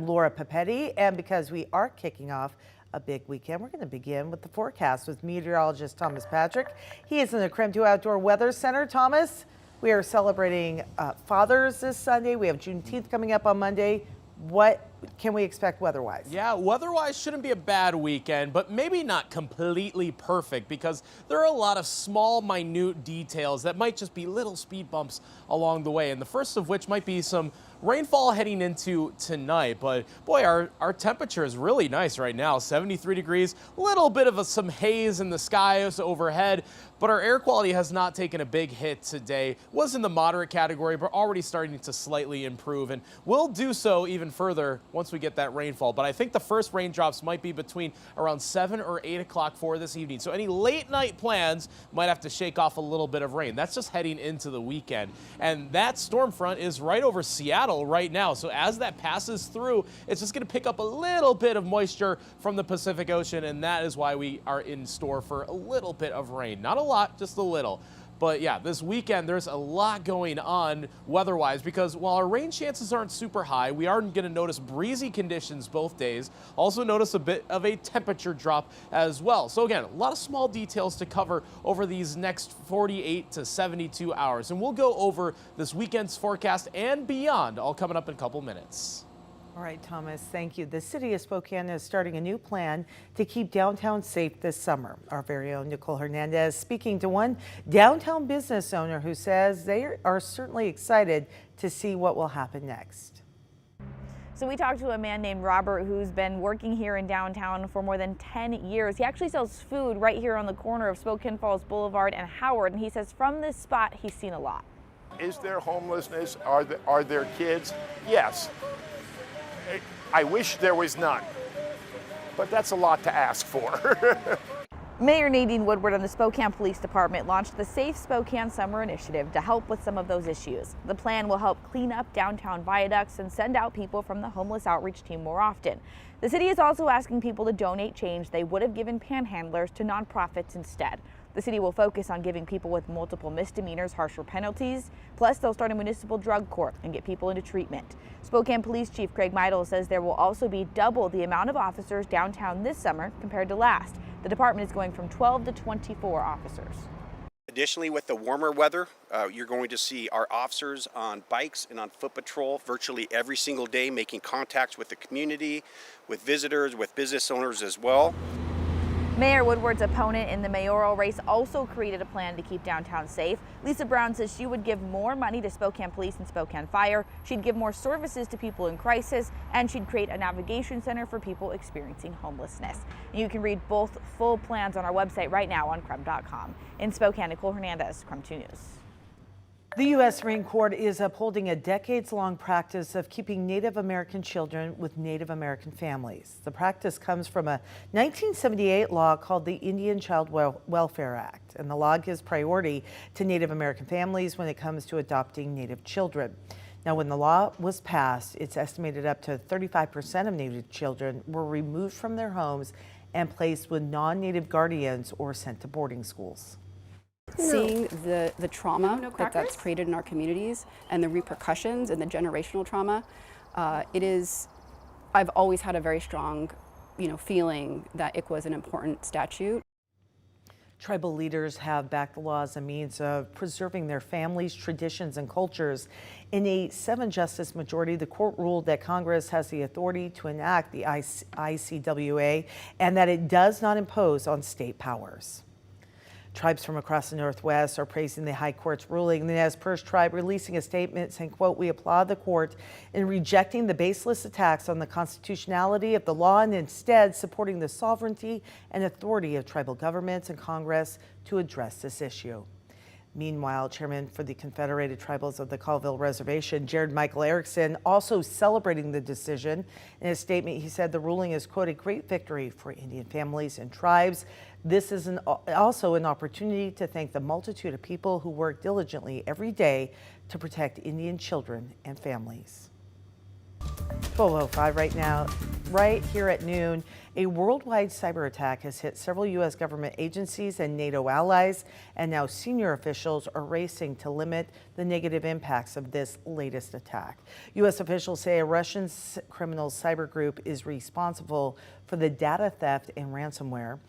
I'm Laura Papetti, and because we are kicking off a big weekend, we're going to begin with the forecast with meteorologist Thomas Patrick. He is in the KREM 2 Outdoor Weather Center. Thomas, we are celebrating Fathers this Sunday. We have Juneteenth coming up on Monday. What can we expect weather-wise? Yeah, weather-wise shouldn't be a bad weekend, but maybe not completely perfect because there are a lot of small, minute details that might just be little speed bumps along the way. And the first of which might be some rainfall heading into tonight. But boy, our temperature is really nice right now, 73 degrees, a little bit of some haze in the skies overhead. But our air quality has not taken a big hit today. Was in the moderate category, but already starting to slightly improve, and will do so even further once we get that rainfall. But I think the first raindrops might be between around 7 or 8 o'clock for this evening. So any late night plans might have to shake off a little bit of rain. That's just heading into the weekend. And that storm front is right over Seattle right now. So as that passes through, it's just going to pick up a little bit of moisture from the Pacific Ocean, and that is why we are in store for a little bit of rain. Not a lot, just a little. But yeah, this weekend there's a lot going on weather-wise because while our rain chances aren't super high, we are going to notice breezy conditions both days. Also notice a bit of a temperature drop as well. So again, a lot of small details to cover over these next 48 to 72 hours. And we'll go over this weekend's forecast and beyond, all coming up in a couple minutes. All right, Thomas, thank you. The city of Spokane is starting a new plan to keep downtown safe this summer. Our very own Nicole Hernandez speaking to one downtown business owner who says they are certainly excited to see what will happen next. So we talked to a man named Robert who's been working here in downtown for more than 10 years. He actually sells food right here on the corner of Spokane Falls Boulevard and Howard, and he says from this spot he's seen a lot. Is there homelessness? Are there kids? Yes. I wish there was none, but that's a lot to ask for. Mayor Nadine Woodward and the Spokane Police Department launched the Safe Spokane Summer Initiative to help with some of those issues. The plan will help clean up downtown viaducts and send out people from the homeless outreach team more often. The city is also asking people to donate change they would have given panhandlers to nonprofits instead. The city will focus on giving people with multiple misdemeanors harsher penalties. Plus, they'll start a municipal drug court and get people into treatment. Spokane Police Chief Craig Meidel says there will also be double the amount of officers downtown this summer compared to last. The department is going from 12 to 24 officers. Additionally, with the warmer weather, you're going to see our officers on bikes and on foot patrol virtually every single day, making contacts with the community, with visitors, with business owners as well. Mayor Woodward's opponent in the mayoral race also created a plan to keep downtown safe. Lisa Brown says she would give more money to Spokane Police and Spokane Fire. She'd give more services to people in crisis, and she'd create a navigation center for people experiencing homelessness. You can read both full plans on our website right now on KREM.com. In Spokane, Nicole Hernandez, KREM 2 News. The U.S. Supreme Court is upholding a decades-long practice of keeping Native American children with Native American families. The practice comes from a 1978 law called the Indian Child Welfare Act, and the law gives priority to Native American families when it comes to adopting Native children. Now, when the law was passed, it's estimated up to 35% of Native children were removed from their homes and placed with non-Native guardians or sent to boarding schools. Seeing the trauma that's created in our communities and the repercussions and the generational trauma, I've always had a very strong, feeling that ICWA was an important statute. Tribal leaders have backed the law as a means of preserving their families, traditions, and cultures. In a 7-justice majority, the court ruled that Congress has the authority to enact the ICWA and that it does not impose on state powers. Tribes from across the Northwest are praising the High Court's ruling. The Nez Perce tribe releasing a statement saying, quote, "We applaud the court in rejecting the baseless attacks on the constitutionality of the law and instead supporting the sovereignty and authority of tribal governments and Congress to address this issue." Meanwhile, Chairman for the Confederated Tribals of the Colville Reservation, Jared Michael Erickson, also celebrating the decision. In a statement, he said the ruling is, quote, "a great victory for Indian families and tribes. This is also an opportunity to thank the multitude of people who work diligently every day to protect Indian children and families." 12:05 right now. right here at noon, a worldwide cyber attack has hit several U.S. government agencies and NATO allies, and now senior officials are racing to limit the negative impacts of this latest attack. U.S. officials say a Russian criminal cyber group is responsible for the data theft and ransomware.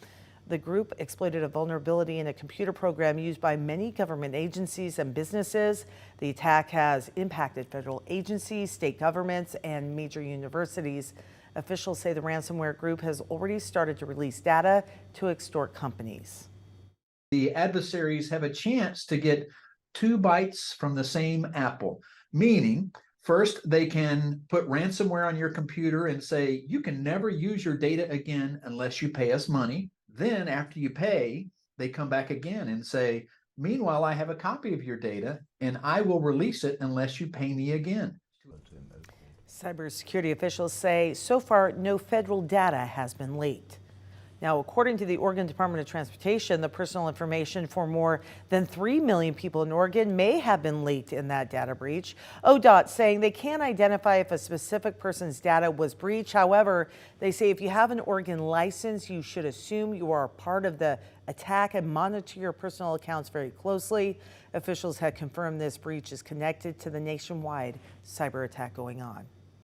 The group exploited a vulnerability in a computer program used by many government agencies and businesses. The attack has impacted federal agencies, state governments, and major universities. Officials say the ransomware group has already started to release data to extort companies. The adversaries have a chance to get 2 bites from the same apple, meaning first, they can put ransomware on your computer and say, you can never use your data again unless you pay us money. Then after you pay, they come back again and say, meanwhile, I have a copy of your data and I will release it unless you pay me again. Cybersecurity officials say so far no federal data has been leaked. Now, according to the Oregon Department of Transportation, the personal information for more than 3 million people in Oregon may have been leaked in that data breach. ODOT saying they can't identify if a specific person's data was breached. However, they say if you have an Oregon license, you should assume you are part of the attack and monitor your personal accounts very closely. Officials had confirmed this breach is connected to the nationwide cyber attack going on.